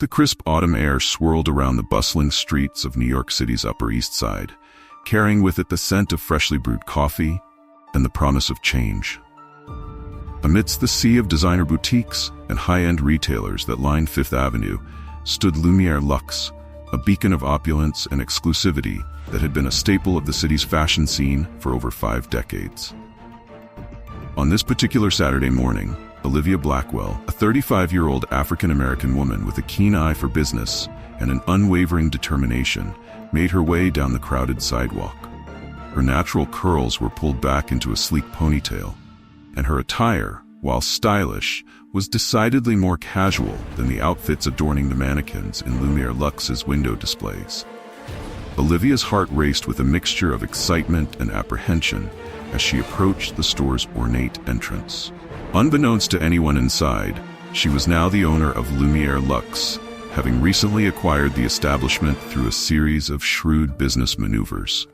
The crisp autumn air swirled around the bustling streets of New York City's Upper East Side, carrying with it the scent of freshly brewed coffee and the promise of change. Amidst the sea of designer boutiques and high-end retailers that lined Fifth Avenue stood Lumiere Luxe, a beacon of opulence and exclusivity that had been a staple of the city's fashion scene for over 5 decades. On this particular Saturday morning, Olivia Blackwell, a 35-year-old African-American woman with a keen eye for business and an unwavering determination, made her way down the crowded sidewalk. Her natural curls were pulled back into a sleek ponytail, and her attire, while stylish, was decidedly more casual than the outfits adorning the mannequins in Lumiere Luxe's window displays. Olivia's heart raced with a mixture of excitement and apprehension as she approached the store's ornate entrance. Unbeknownst to anyone inside, she was now the owner of Lumiere Luxe, having recently acquired the establishment through a series of shrewd business maneuvers.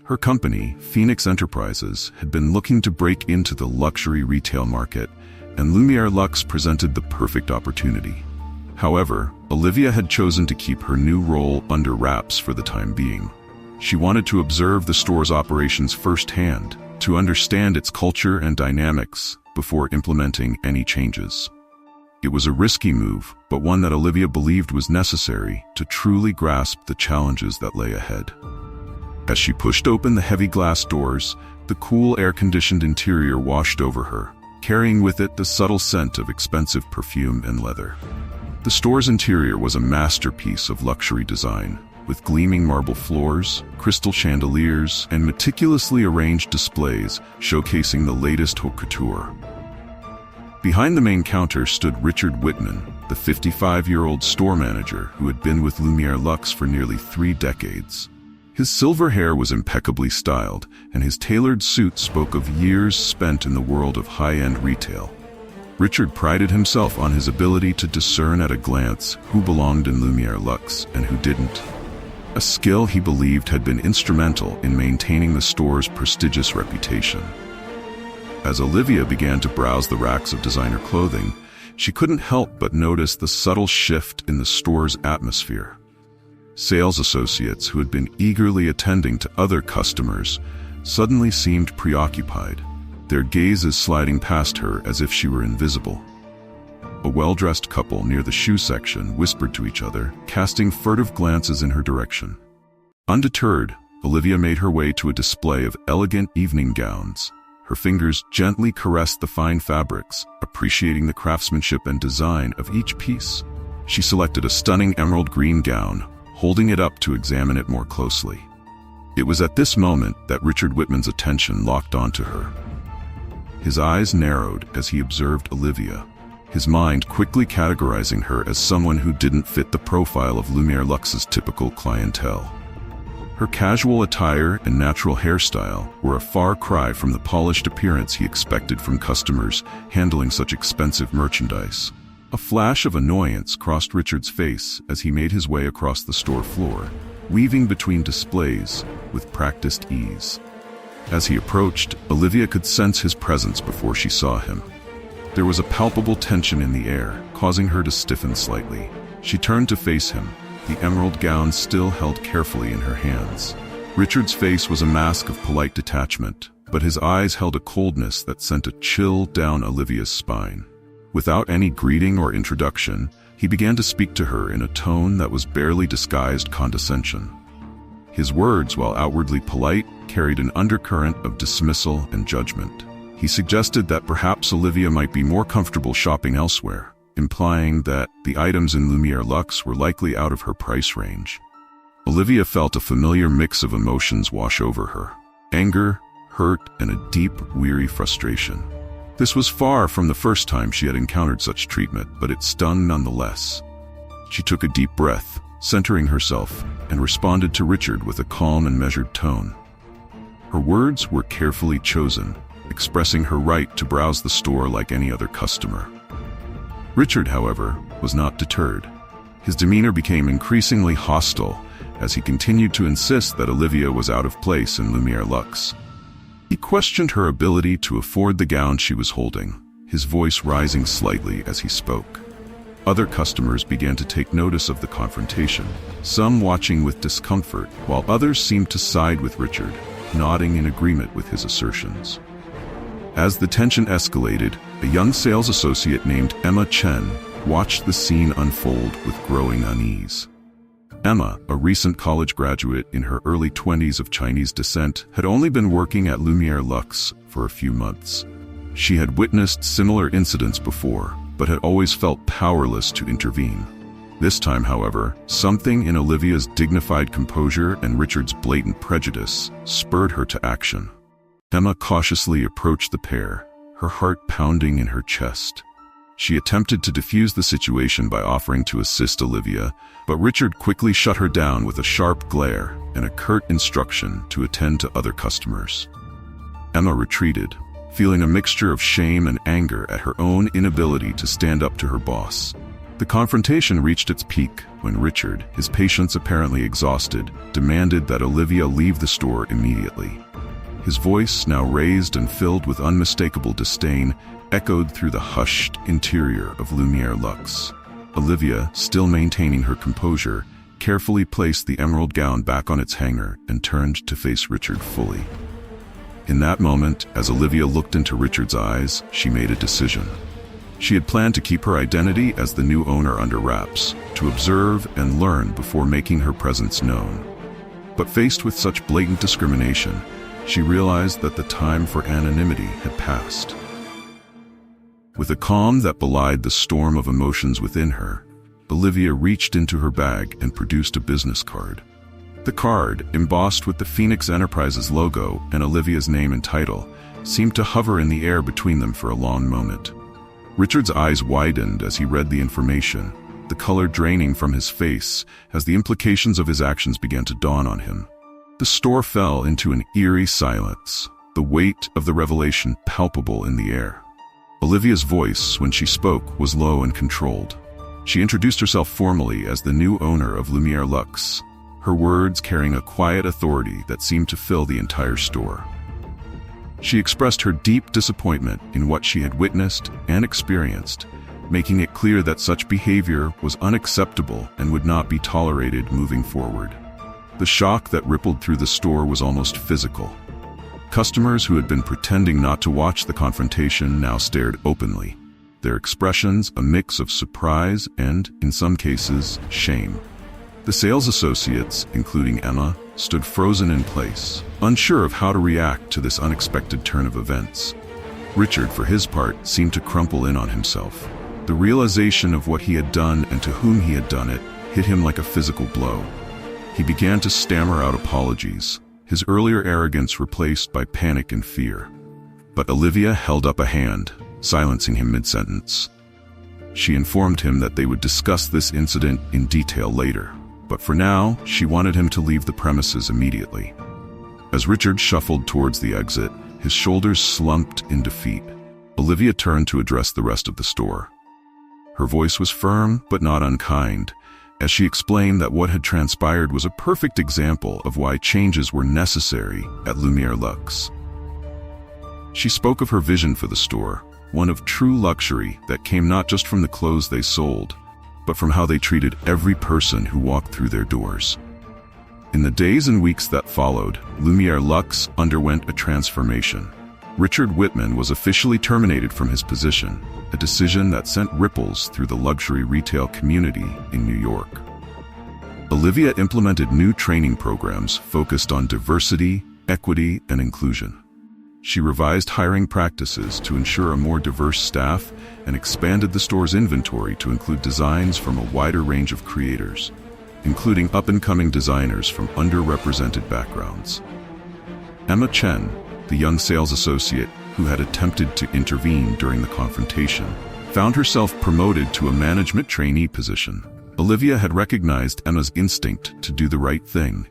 Her company, Phoenix Enterprises, had been looking to break into the luxury retail market, and Lumiere Luxe presented the perfect opportunity. However, Olivia had chosen to keep her new role under wraps for the time being. She wanted to observe the store's operations firsthand, to understand its culture and dynamics before implementing any changes. It was a risky move, but one that Olivia believed was necessary to truly grasp the challenges that lay ahead. As she pushed open the heavy glass doors, the cool air-conditioned interior washed over her, carrying with it the subtle scent of expensive perfume and leather. The store's interior was a masterpiece of luxury design, with gleaming marble floors, crystal chandeliers, and meticulously arranged displays showcasing the latest haute couture. Behind the main counter stood Richard Whitman, the 55-year-old store manager who had been with Lumiere Luxe for nearly 3 decades. His silver hair was impeccably styled, and his tailored suit spoke of years spent in the world of high-end retail. Richard prided himself on his ability to discern at a glance who belonged in Lumiere Luxe and who didn't, a skill he believed had been instrumental in maintaining the store's prestigious reputation. As Olivia began to browse the racks of designer clothing, she couldn't help but notice the subtle shift in the store's atmosphere. Sales associates who had been eagerly attending to other customers suddenly seemed preoccupied, their gazes sliding past her as if she were invisible. A well-dressed couple near the shoe section whispered to each other, casting furtive glances in her direction. Undeterred, Olivia made her way to a display of elegant evening gowns. Her fingers gently caressed the fine fabrics, appreciating the craftsmanship and design of each piece. She selected a stunning emerald green gown, holding it up to examine it more closely. It was at this moment that Richard Whitman's attention locked onto her. His eyes narrowed as he observed Olivia, his mind quickly categorizing her as someone who didn't fit the profile of Lumiere Luxe's typical clientele. Her casual attire and natural hairstyle were a far cry from the polished appearance he expected from customers handling such expensive merchandise. A flash of annoyance crossed Richard's face as he made his way across the store floor, weaving between displays with practiced ease. As he approached, Olivia could sense his presence before she saw him. There was a palpable tension in the air, causing her to stiffen slightly. She turned to face him, the emerald gown still held carefully in her hands. Richard's face was a mask of polite detachment, but his eyes held a coldness that sent a chill down Olivia's spine. Without any greeting or introduction, he began to speak to her in a tone that was barely disguised condescension. His words, while outwardly polite, carried an undercurrent of dismissal and judgment. He suggested that perhaps Olivia might be more comfortable shopping elsewhere, implying that the items in Lumiere Luxe were likely out of her price range. Olivia felt a familiar mix of emotions wash over her: anger, hurt, and a deep, weary frustration. This was far from the first time she had encountered such treatment, but it stung nonetheless. She took a deep breath, centering herself, and responded to Richard with a calm and measured tone. Her words were carefully chosen, expressing her right to browse the store like any other customer. Richard, however, was not deterred. His demeanor became increasingly hostile as he continued to insist that Olivia was out of place in Lumiere Luxe. He questioned her ability to afford the gown she was holding, his voice rising slightly as he spoke. Other customers began to take notice of the confrontation, some watching with discomfort, while others seemed to side with Richard, nodding in agreement with his assertions. As the tension escalated, a young sales associate named Emma Chen watched the scene unfold with growing unease. Emma, a recent college graduate in her early 20s of Chinese descent, had only been working at Lumiere Lux for a few months. She had witnessed similar incidents before, but had always felt powerless to intervene. This time, however, something in Olivia's dignified composure and Richard's blatant prejudice spurred her to action. Emma cautiously approached the pair, her heart pounding in her chest. She attempted to defuse the situation by offering to assist Olivia, but Richard quickly shut her down with a sharp glare and a curt instruction to attend to other customers. Emma retreated, feeling a mixture of shame and anger at her own inability to stand up to her boss. The confrontation reached its peak when Richard, his patience apparently exhausted, demanded that Olivia leave the store immediately. His voice, now raised and filled with unmistakable disdain, echoed through the hushed interior of Lumiere Lux. Olivia, still maintaining her composure, carefully placed the emerald gown back on its hanger and turned to face Richard fully. In that moment, as Olivia looked into Richard's eyes, she made a decision. She had planned to keep her identity as the new owner under wraps, to observe and learn before making her presence known. But faced with such blatant discrimination, she realized that the time for anonymity had passed. With a calm that belied the storm of emotions within her, Olivia reached into her bag and produced a business card. The card, embossed with the Phoenix Enterprises logo and Olivia's name and title, seemed to hover in the air between them for a long moment. Richard's eyes widened as he read the information, the color draining from his face as the implications of his actions began to dawn on him. The store fell into an eerie silence, the weight of the revelation palpable in the air. Olivia's voice, when she spoke, was low and controlled. She introduced herself formally as the new owner of Lumiere Lux, her words carrying a quiet authority that seemed to fill the entire store. She expressed her deep disappointment in what she had witnessed and experienced, making it clear that such behavior was unacceptable and would not be tolerated moving forward. The shock that rippled through the store was almost physical. Customers who had been pretending not to watch the confrontation now stared openly, their expressions a mix of surprise and, in some cases, shame. The sales associates, including Emma, stood frozen in place, unsure of how to react to this unexpected turn of events. Richard, for his part, seemed to crumple in on himself. The realization of what he had done and to whom he had done it hit him like a physical blow. He began to stammer out apologies, his earlier arrogance replaced by panic and fear. But Olivia held up a hand, silencing him mid-sentence. She informed him that they would discuss this incident in detail later, but for now, she wanted him to leave the premises immediately. As Richard shuffled towards the exit, his shoulders slumped in defeat. Olivia turned to address the rest of the store. Her voice was firm but not unkind, as she explained that what had transpired was a perfect example of why changes were necessary at Lumiere Lux. She spoke of her vision for the store, one of true luxury that came not just from the clothes they sold, but from how they treated every person who walked through their doors. In the days and weeks that followed, Lumiere Lux underwent a transformation. Richard Whitman was officially terminated from his position, a decision that sent ripples through the luxury retail community in New York. Olivia implemented new training programs focused on diversity, equity, and inclusion. She revised hiring practices to ensure a more diverse staff and expanded the store's inventory to include designs from a wider range of creators, including up-and-coming designers from underrepresented backgrounds. Emma Chen, the young sales associate who had attempted to intervene during the confrontation, found herself promoted to a management trainee position. Olivia had recognized Emma's instinct to do the right thing,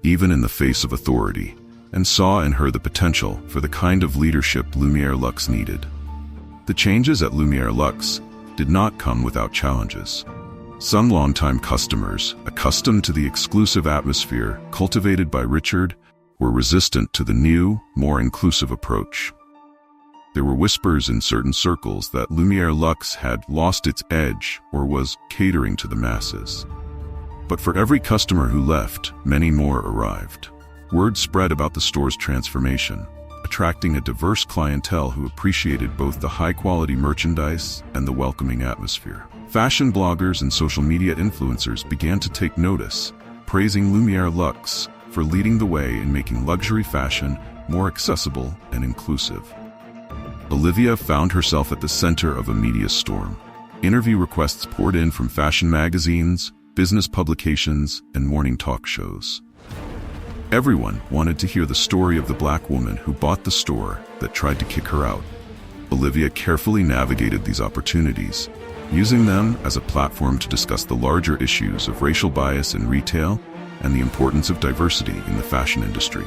even in the face of authority, and saw in her the potential for the kind of leadership Lumiere Lux needed. The changes at Lumiere Lux did not come without challenges. Some longtime customers, accustomed to the exclusive atmosphere cultivated by Richard, were resistant to the new, more inclusive approach. There were whispers in certain circles that Lumiere Luxe had lost its edge or was catering to the masses. But for every customer who left, many more arrived. Word spread about the store's transformation, attracting a diverse clientele who appreciated both the high-quality merchandise and the welcoming atmosphere. Fashion bloggers and social media influencers began to take notice, praising Lumiere Luxe for leading the way in making luxury fashion more accessible and inclusive. Olivia found herself at the center of a media storm. Interview requests poured in from fashion magazines, business publications, and morning talk shows. Everyone wanted to hear the story of the black woman who bought the store that tried to kick her out. Olivia carefully navigated these opportunities, using them as a platform to discuss the larger issues of racial bias in retail and the importance of diversity in the fashion industry.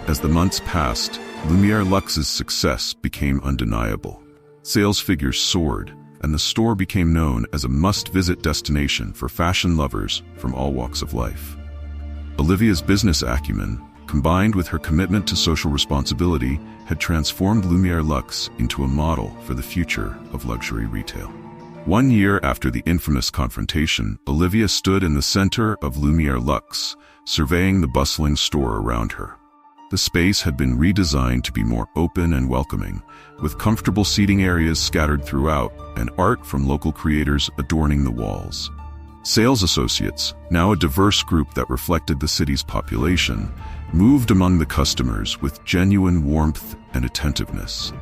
As the months passed, Lumiere Luxe's success became undeniable. Sales figures soared, and the store became known as a must-visit destination for fashion lovers from all walks of life. Olivia's business acumen, combined with her commitment to social responsibility, had transformed Lumiere Luxe into a model for the future of luxury retail. 1 year after the infamous confrontation, Olivia stood in the center of Lumiere Luxe, surveying the bustling store around her. The space had been redesigned to be more open and welcoming, with comfortable seating areas scattered throughout and art from local creators adorning the walls. Sales associates, now a diverse group that reflected the city's population, moved among the customers with genuine warmth and attentiveness.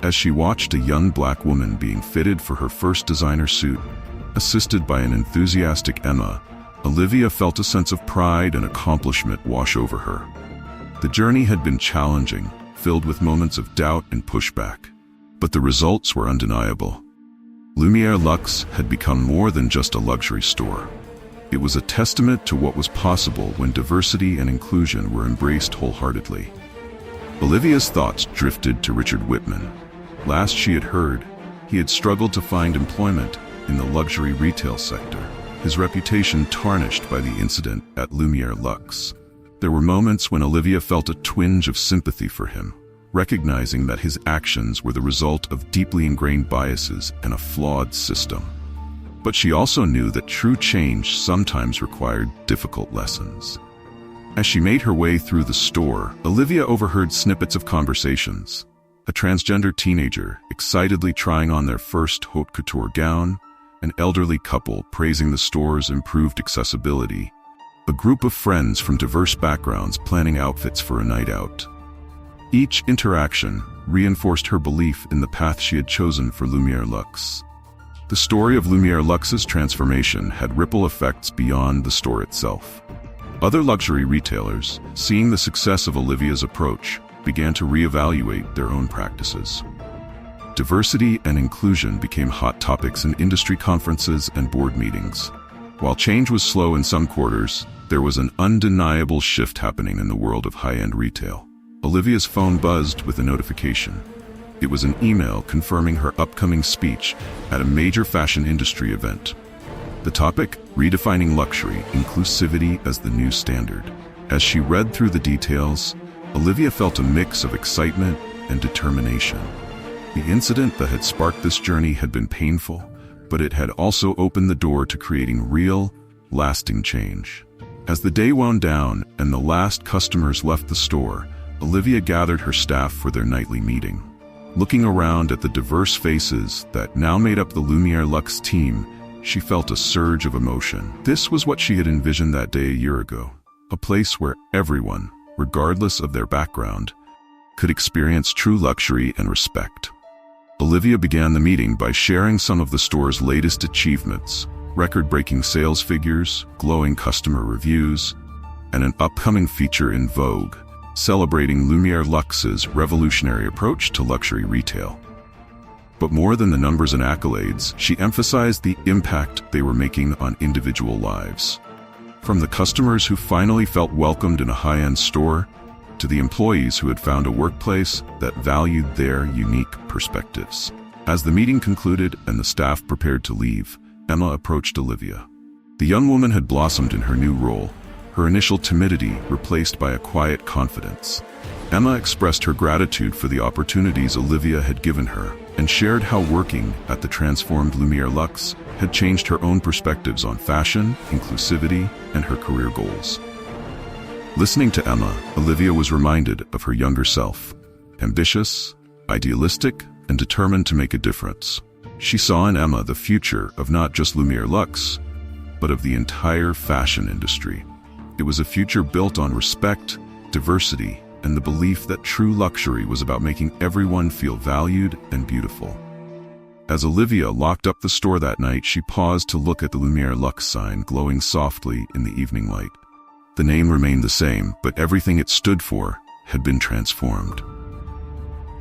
As she watched a young black woman being fitted for her first designer suit, assisted by an enthusiastic Emma, Olivia felt a sense of pride and accomplishment wash over her. The journey had been challenging, filled with moments of doubt and pushback, but the results were undeniable. Lumiere Luxe had become more than just a luxury store. It was a testament to what was possible when diversity and inclusion were embraced wholeheartedly. Olivia's thoughts drifted to Richard Whitman. Last she had heard, he had struggled to find employment in the luxury retail sector, his reputation tarnished by the incident at Lumiere Luxe. There were moments when Olivia felt a twinge of sympathy for him, recognizing that his actions were the result of deeply ingrained biases and a flawed system. But she also knew that true change sometimes required difficult lessons. As she made her way through the store, Olivia overheard snippets of conversations. A transgender teenager excitedly trying on their first haute couture gown, an elderly couple praising the store's improved accessibility, a group of friends from diverse backgrounds planning outfits for a night out. Each interaction reinforced her belief in the path she had chosen for Lumiere Luxe. The story of Lumiere Luxe's transformation had ripple effects beyond the store itself. Other luxury retailers, seeing the success of Olivia's approach, began to reevaluate their own practices. Diversity and inclusion became hot topics in industry conferences and board meetings. While change was slow in some quarters, there was an undeniable shift happening in the world of high-end retail. Olivia's phone buzzed with a notification. It was an email confirming her upcoming speech at a major fashion industry event. The topic, redefining luxury, inclusivity as the new standard. As she read through the details, Olivia felt a mix of excitement and determination. The incident that had sparked this journey had been painful, but it had also opened the door to creating real, lasting change. As the day wound down and the last customers left the store, Olivia gathered her staff for their nightly meeting. Looking around at the diverse faces that now made up the Lumiere Luxe team, she felt a surge of emotion. This was what she had envisioned that day a year ago, a place where everyone, regardless of their background, could experience true luxury and respect. Olivia began the meeting by sharing some of the store's latest achievements, record-breaking sales figures, glowing customer reviews, and an upcoming feature in Vogue, celebrating Lumiere Luxe's revolutionary approach to luxury retail. But more than the numbers and accolades, she emphasized the impact they were making on individual lives. From the customers who finally felt welcomed in a high-end store, to the employees who had found a workplace that valued their unique perspectives. As the meeting concluded and the staff prepared to leave, Emma approached Olivia. The young woman had blossomed in her new role, her initial timidity replaced by a quiet confidence. Emma expressed her gratitude for the opportunities Olivia had given her and shared how working at the transformed Lumiere Luxe had changed her own perspectives on fashion, inclusivity, and her career goals. Listening to Emma, Olivia was reminded of her younger self, ambitious, idealistic, and determined to make a difference. She saw in Emma the future of not just Lumiere Luxe, but of the entire fashion industry. It was a future built on respect, diversity, and the belief that true luxury was about making everyone feel valued and beautiful. As Olivia locked up the store that night, she paused to look at the Lumiere Luxe sign glowing softly in the evening light. The name remained the same, but everything it stood for had been transformed.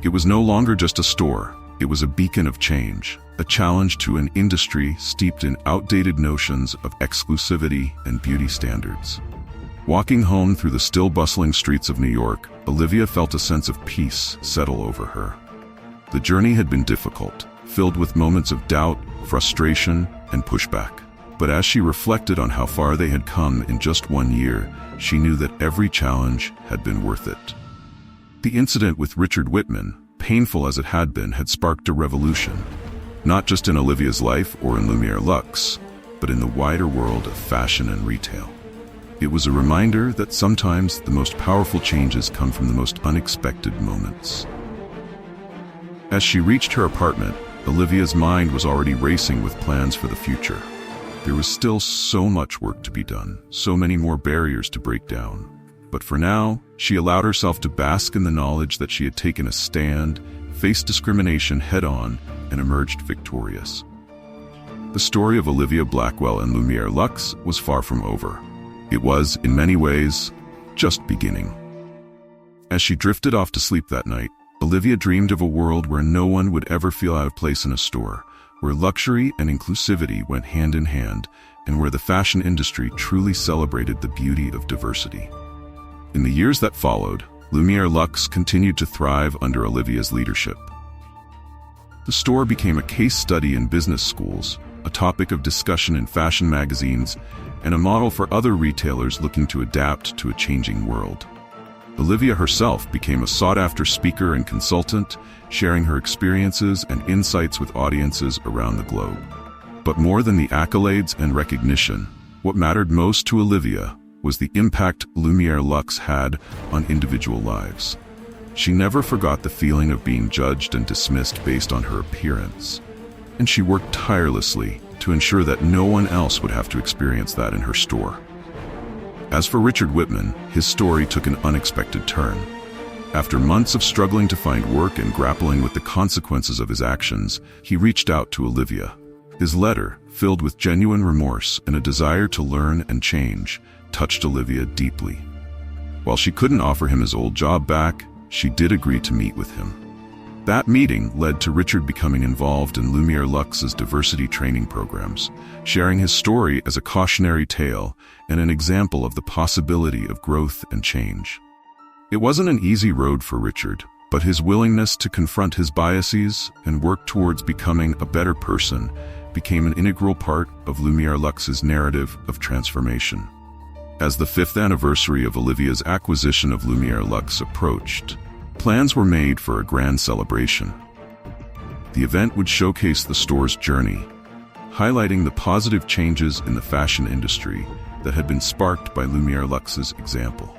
It was no longer just a store. It was a beacon of change, a challenge to an industry steeped in outdated notions of exclusivity and beauty standards. Walking home through the still bustling streets of New York, Olivia felt a sense of peace settle over her. The journey had been difficult, filled with moments of doubt, frustration, and pushback. But as she reflected on how far they had come in just 1 year, she knew that every challenge had been worth it. The incident with Richard Whitman, painful as it had been, had sparked a revolution, not just in Olivia's life or in Lumiere Luxe, but in the wider world of fashion and retail. It was a reminder that sometimes the most powerful changes come from the most unexpected moments. As she reached her apartment, Olivia's mind was already racing with plans for the future. There was still so much work to be done, so many more barriers to break down. But for now, she allowed herself to bask in the knowledge that she had taken a stand, faced discrimination head-on, and emerged victorious. The story of Olivia Blackwell and Lumiere Luxe was far from over. It was, in many ways, just beginning. As she drifted off to sleep that night, Olivia dreamed of a world where no one would ever feel out of place in a store, where luxury and inclusivity went hand in hand, and where the fashion industry truly celebrated the beauty of diversity. In the years that followed, Lumiere Luxe continued to thrive under Olivia's leadership. The store became a case study in business schools, a topic of discussion in fashion magazines, and a model for other retailers looking to adapt to a changing world. Olivia herself became a sought-after speaker and consultant, sharing her experiences and insights with audiences around the globe. But more than the accolades and recognition, what mattered most to Olivia was the impact Lumiere Luxe had on individual lives. She never forgot the feeling of being judged and dismissed based on her appearance, and she worked tirelessly to ensure that no one else would have to experience that in her store. As for Richard Whitman, his story took an unexpected turn. After months of struggling to find work and grappling with the consequences of his actions, he reached out to Olivia. His letter, filled with genuine remorse and a desire to learn and change, touched Olivia deeply. While she couldn't offer him his old job back, she did agree to meet with him. That meeting led to Richard becoming involved in Lumiere Luxe's diversity training programs, sharing his story as a cautionary tale and an example of the possibility of growth and change. It wasn't an easy road for Richard, but his willingness to confront his biases and work towards becoming a better person became an integral part of Lumiere Luxe's narrative of transformation. As the 5th anniversary of Olivia's acquisition of Lumiere Luxe approached, plans were made for a grand celebration. The event would showcase the store's journey, highlighting the positive changes in the fashion industry that had been sparked by Lumiere Luxe's example.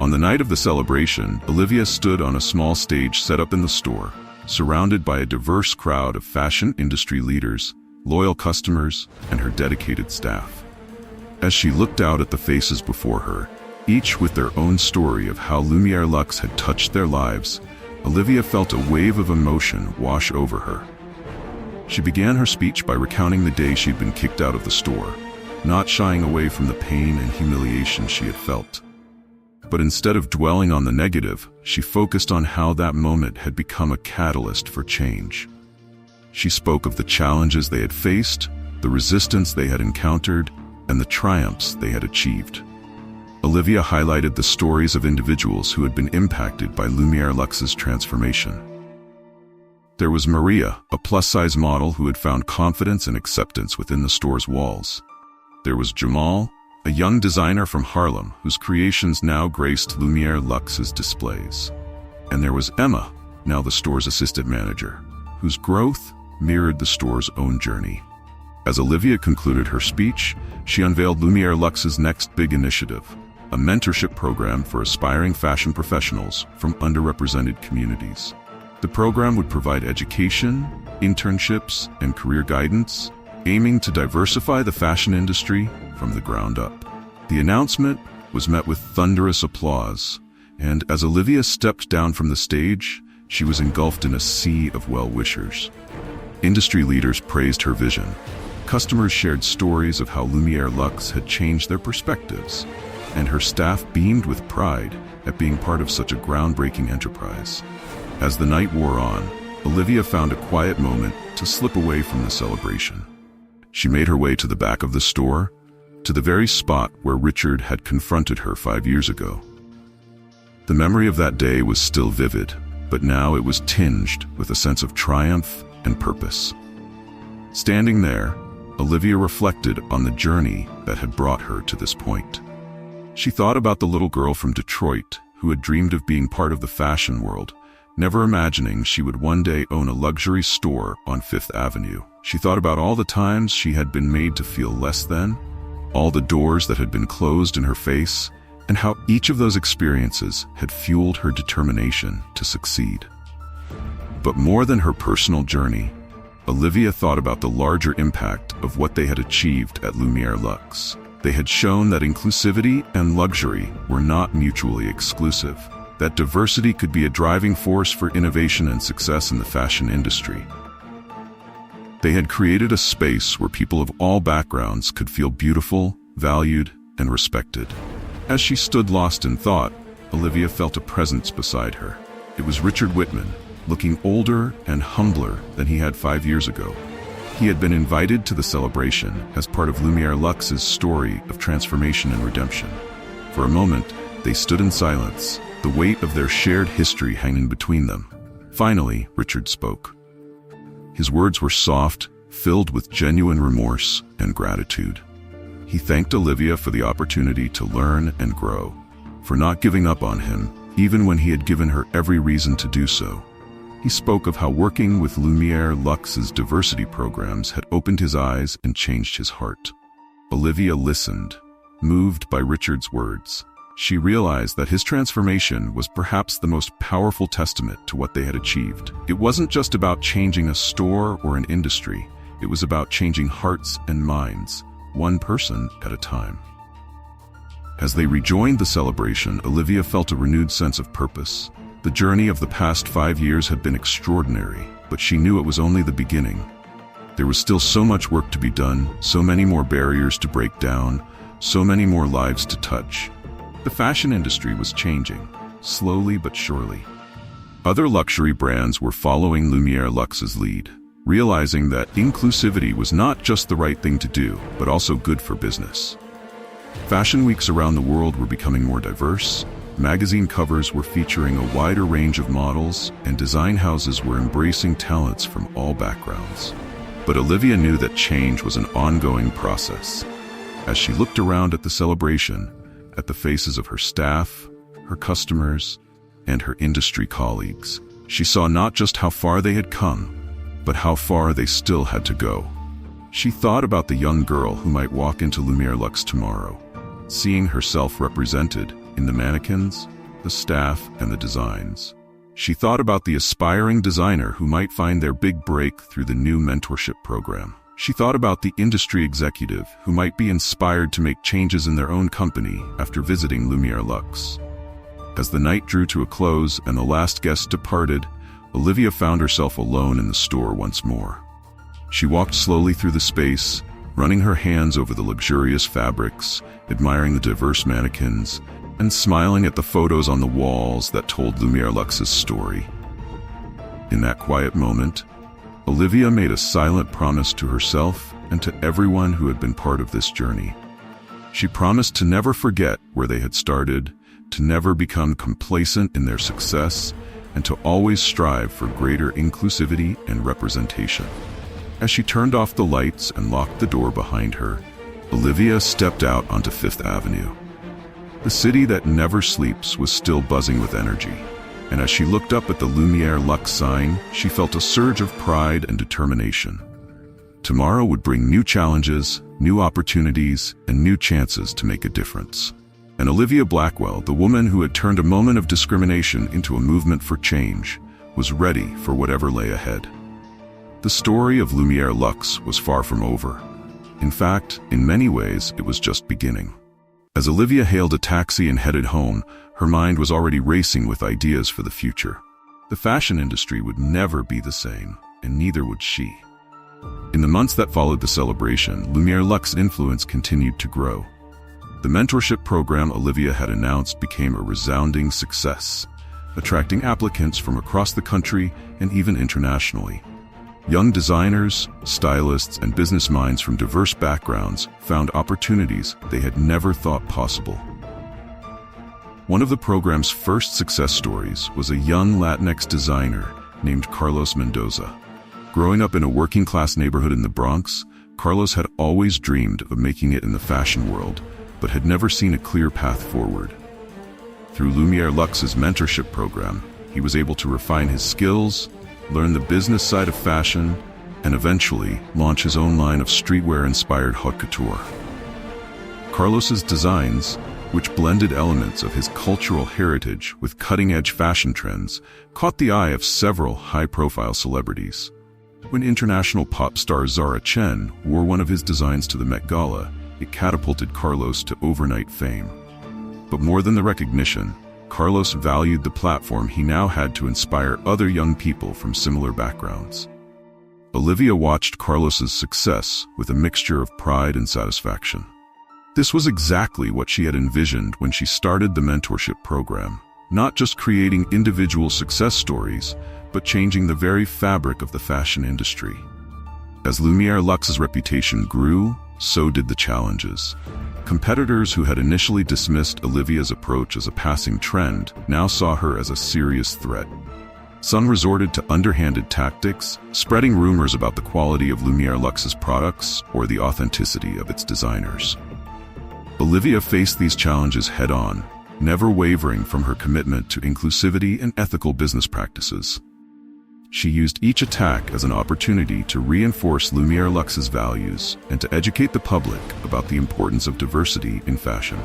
On the night of the celebration, Olivia stood on a small stage set up in the store, surrounded by a diverse crowd of fashion industry leaders, loyal customers, and her dedicated staff. As she looked out at the faces before her, each with their own story of how Lumiere Luxe had touched their lives, Olivia felt a wave of emotion wash over her. She began her speech by recounting the day she'd been kicked out of the store, not shying away from the pain and humiliation she had felt. But instead of dwelling on the negative, she focused on how that moment had become a catalyst for change. She spoke of the challenges they had faced, the resistance they had encountered, and the triumphs they had achieved. Olivia highlighted the stories of individuals who had been impacted by Lumiere Luxe's transformation. There was Maria, a plus-size model who had found confidence and acceptance within the store's walls. There was Jamal, a young designer from Harlem whose creations now graced Lumiere Luxe's displays. And there was Emma, now the store's assistant manager, whose growth mirrored the store's own journey. As Olivia concluded her speech, she unveiled Lumiere Luxe's next big initiative, a mentorship program for aspiring fashion professionals from underrepresented communities. The program would provide education, internships, and career guidance, aiming to diversify the fashion industry from the ground up. The announcement was met with thunderous applause, and as Olivia stepped down from the stage, she was engulfed in a sea of well-wishers. Industry leaders praised her vision. Customers shared stories of how Lumiere Luxe had changed their perspectives, and her staff beamed with pride at being part of such a groundbreaking enterprise. As the night wore on, Olivia found a quiet moment to slip away from the celebration. She made her way to the back of the store, to the very spot where Richard had confronted her 5 years ago. The memory of that day was still vivid, but now it was tinged with a sense of triumph and purpose. Standing there, Olivia reflected on the journey that had brought her to this point. She thought about the little girl from Detroit who had dreamed of being part of the fashion world, never imagining she would one day own a luxury store on Fifth Avenue. She thought about all the times she had been made to feel less than, all the doors that had been closed in her face, and how each of those experiences had fueled her determination to succeed. But more than her personal journey, Olivia thought about the larger impact of what they had achieved at Lumiere Luxe. They had shown that inclusivity and luxury were not mutually exclusive, that diversity could be a driving force for innovation and success in the fashion industry. They had created a space where people of all backgrounds could feel beautiful, valued, and respected. As she stood lost in thought, Olivia felt a presence beside her. It was Richard Whitman, looking older and humbler than he had 5 years ago. He had been invited to the celebration as part of Lumiere Luxe's story of transformation and redemption. For a moment, they stood in silence, the weight of their shared history hanging between them. Finally, Richard spoke. His words were soft, filled with genuine remorse and gratitude. He thanked Olivia for the opportunity to learn and grow, for not giving up on him, even when he had given her every reason to do so. He spoke of how working with Lumiere Luxe's diversity programs had opened his eyes and changed his heart. Olivia listened, moved by Richard's words. She realized that his transformation was perhaps the most powerful testament to what they had achieved. It wasn't just about changing a store or an industry. It was about changing hearts and minds, one person at a time. As they rejoined the celebration, Olivia felt a renewed sense of purpose. The journey of the past 5 years had been extraordinary, but she knew it was only the beginning. There was still so much work to be done, so many more barriers to break down, so many more lives to touch. The fashion industry was changing, slowly but surely. Other luxury brands were following Lumiere Luxe's lead, realizing that inclusivity was not just the right thing to do, but also good for business. Fashion weeks around the world were becoming more diverse, magazine covers were featuring a wider range of models, and design houses were embracing talents from all backgrounds. But Olivia knew that change was an ongoing process. As she looked around at the celebration, at the faces of her staff, her customers, and her industry colleagues, she saw not just how far they had come, but how far they still had to go. She thought about the young girl who might walk into Lumiere Luxe tomorrow, seeing herself represented in the mannequins, the staff, and the designs. She thought about the aspiring designer who might find their big break through the new mentorship program. She thought about the industry executive who might be inspired to make changes in their own company after visiting Lumiere Luxe. As the night drew to a close and the last guest departed, Olivia found herself alone in the store once more. She walked slowly through the space, running her hands over the luxurious fabrics, admiring the diverse mannequins, and smiling at the photos on the walls that told Lumiere Luxe's story. In that quiet moment, Olivia made a silent promise to herself and to everyone who had been part of this journey. She promised to never forget where they had started, to never become complacent in their success, and to always strive for greater inclusivity and representation. As she turned off the lights and locked the door behind her, Olivia stepped out onto Fifth Avenue. The city that never sleeps was still buzzing with energy, and as she looked up at the Lumiere Lux sign, she felt a surge of pride and determination. Tomorrow would bring new challenges, new opportunities, and new chances to make a difference. And Olivia Blackwell, the woman who had turned a moment of discrimination into a movement for change, was ready for whatever lay ahead. The story of Lumiere Lux was far from over. In fact, in many ways, it was just beginning. As Olivia hailed a taxi and headed home, her mind was already racing with ideas for the future. The fashion industry would never be the same, and neither would she. In the months that followed the celebration, Lumiere Lux's influence continued to grow. The mentorship program Olivia had announced became a resounding success, attracting applicants from across the country and even internationally. Young designers, stylists, and business minds from diverse backgrounds found opportunities they had never thought possible. One of the program's first success stories was a young Latinx designer named Carlos Mendoza. Growing up in a working-class neighborhood in the Bronx, Carlos had always dreamed of making it in the fashion world, but had never seen a clear path forward. Through Lumiere Lux's mentorship program, he was able to refine his skills, learn the business side of fashion, and eventually launch his own line of streetwear-inspired haute couture. Carlos's designs, which blended elements of his cultural heritage with cutting-edge fashion trends, caught the eye of several high-profile celebrities. When international pop star Zara Chen wore one of his designs to the Met Gala, it catapulted Carlos to overnight fame. But more than the recognition, Carlos valued the platform he now had to inspire other young people from similar backgrounds. Olivia watched Carlos's success with a mixture of pride and satisfaction. This was exactly what she had envisioned when she started the mentorship program, not just creating individual success stories, but changing the very fabric of the fashion industry. As Lumiere Lux's reputation grew, so did the challenges. Competitors who had initially dismissed Olivia's approach as a passing trend now saw her as a serious threat. Some resorted to underhanded tactics, spreading rumors about the quality of Lumiere Lux's products or the authenticity of its designers. Olivia faced these challenges head-on, never wavering from her commitment to inclusivity and ethical business practices. She used each attack as an opportunity to reinforce Lumiere Lux's values and to educate the public about the importance of diversity in fashion.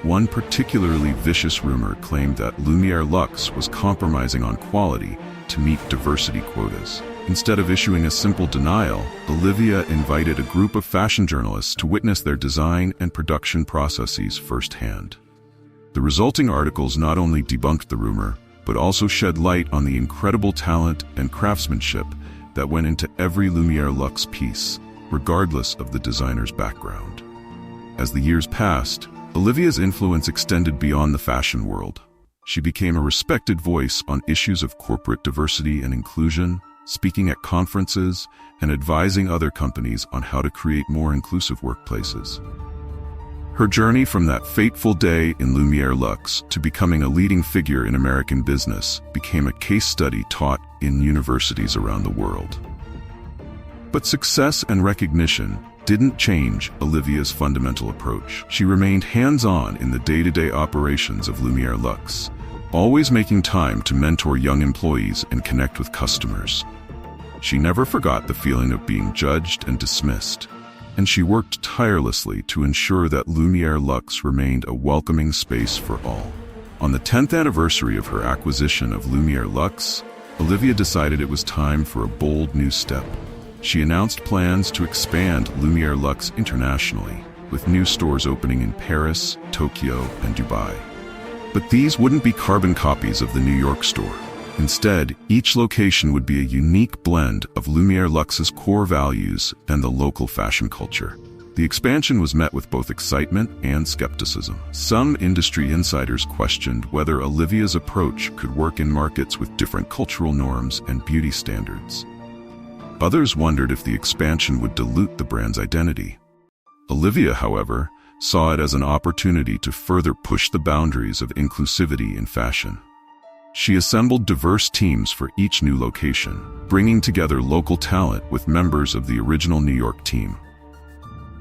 One particularly vicious rumor claimed that Lumiere Lux was compromising on quality to meet diversity quotas. Instead of issuing a simple denial, Olivia invited a group of fashion journalists to witness their design and production processes firsthand. The resulting articles not only debunked the rumor, but also shed light on the incredible talent and craftsmanship that went into every Lumiere Lux piece, regardless of the designer's background. As the years passed, Olivia's influence extended beyond the fashion world. She became a respected voice on issues of corporate diversity and inclusion, speaking at conferences and advising other companies on how to create more inclusive workplaces. Her journey from that fateful day in Lumiere Lux to becoming a leading figure in American business became a case study taught in universities around the world. But success and recognition didn't change Olivia's fundamental approach. She remained hands-on in the day-to-day operations of Lumiere Lux, always making time to mentor young employees and connect with customers. She never forgot the feeling of being judged and dismissed, and she worked tirelessly to ensure that Lumiere Lux remained a welcoming space for all. On the 10th anniversary of her acquisition of Lumiere Lux, Olivia decided it was time for a bold new step. She announced plans to expand Lumiere Lux internationally, with new stores opening in Paris, Tokyo, and Dubai. But these wouldn't be carbon copies of the New York store. Instead, each location would be a unique blend of Lumiere Lux's core values and the local fashion culture. The expansion was met with both excitement and skepticism. Some industry insiders questioned whether Olivia's approach could work in markets with different cultural norms and beauty standards. Others wondered if the expansion would dilute the brand's identity. Olivia, however, saw it as an opportunity to further push the boundaries of inclusivity in fashion. She assembled diverse teams for each new location, bringing together local talent with members of the original New York team.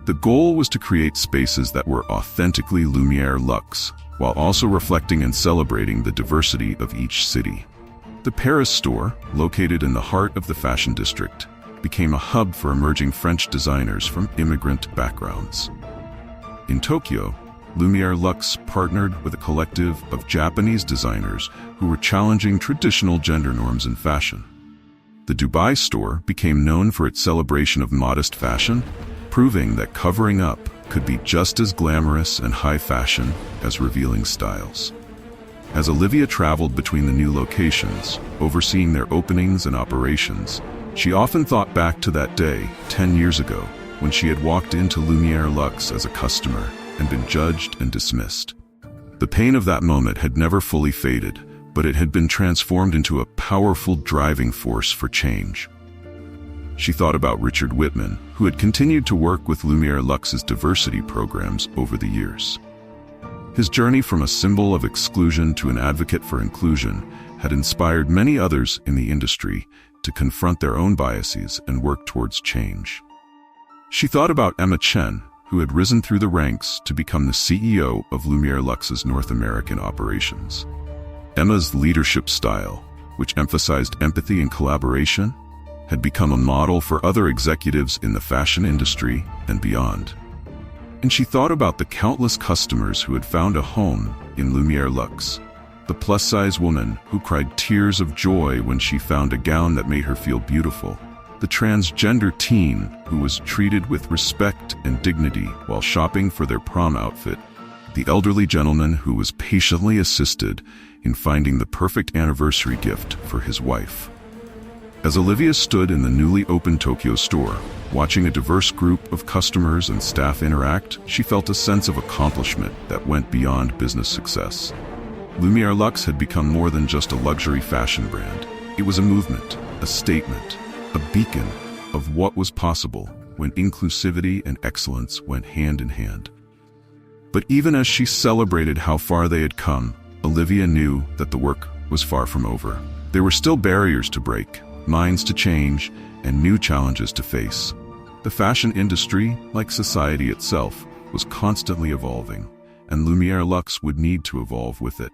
The goal was to create spaces that were authentically Lumière Luxe, while also reflecting and celebrating the diversity of each city. The Paris store, located in the heart of the fashion district, became a hub for emerging French designers from immigrant backgrounds. In Tokyo, Lumière Luxe partnered with a collective of Japanese designers who were challenging traditional gender norms in fashion. The Dubai store became known for its celebration of modest fashion, proving that covering up could be just as glamorous and high fashion as revealing styles. As Olivia traveled between the new locations, overseeing their openings and operations, she often thought back to that day, 10 years ago, when she had walked into Lumière Luxe as a customer and been judged and dismissed. The pain of that moment had never fully faded, but it had been transformed into a powerful driving force for change. She thought about Richard Whitman, who had continued to work with Lumière Luxe's diversity programs over the years. His journey from a symbol of exclusion to an advocate for inclusion had inspired many others in the industry to confront their own biases and work towards change. She thought about Emma Chen, who had risen through the ranks to become the CEO of Lumière Luxe's North American operations. Emma's leadership style, which emphasized empathy and collaboration, had become a model for other executives in the fashion industry and beyond. And she thought about the countless customers who had found a home in Lumière Luxe. The plus-size woman who cried tears of joy when she found a gown that made her feel beautiful. The transgender teen who was treated with respect and dignity while shopping for their prom outfit. The elderly gentleman who was patiently assisted in finding the perfect anniversary gift for his wife. As Olivia stood in the newly opened Tokyo store, watching a diverse group of customers and staff interact, she felt a sense of accomplishment that went beyond business success. Lumière Luxe had become more than just a luxury fashion brand. It was a movement, a statement, a beacon of what was possible when inclusivity and excellence went hand in hand. But even as she celebrated how far they had come, Olivia knew that the work was far from over. There were still barriers to break, minds to change, and new challenges to face. The fashion industry, like society itself, was constantly evolving, and Lumière Luxe would need to evolve with it.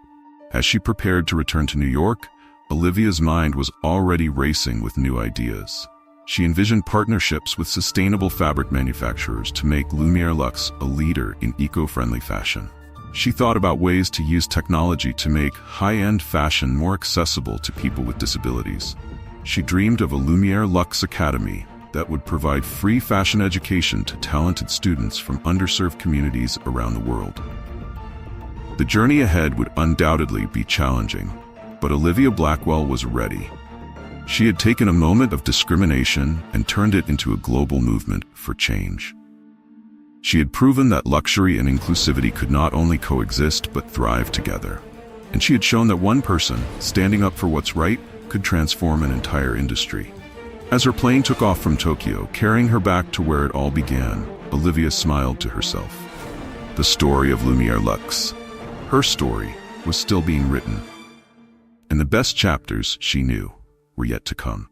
As she prepared to return to New York, Olivia's mind was already racing with new ideas. She envisioned partnerships with sustainable fabric manufacturers to make Lumière Luxe a leader in eco-friendly fashion. She thought about ways to use technology to make high-end fashion more accessible to people with disabilities. She dreamed of a Lumière Luxe Academy that would provide free fashion education to talented students from underserved communities around the world. The journey ahead would undoubtedly be challenging, but Olivia Blackwell was ready. She had taken a moment of discrimination and turned it into a global movement for change. She had proven that luxury and inclusivity could not only coexist but thrive together. And she had shown that one person, standing up for what's right, could transform an entire industry. As her plane took off from Tokyo, carrying her back to where it all began, Olivia smiled to herself. The story of Lumière Luxe, her story, was still being written. And the best chapters, she knew, were yet to come.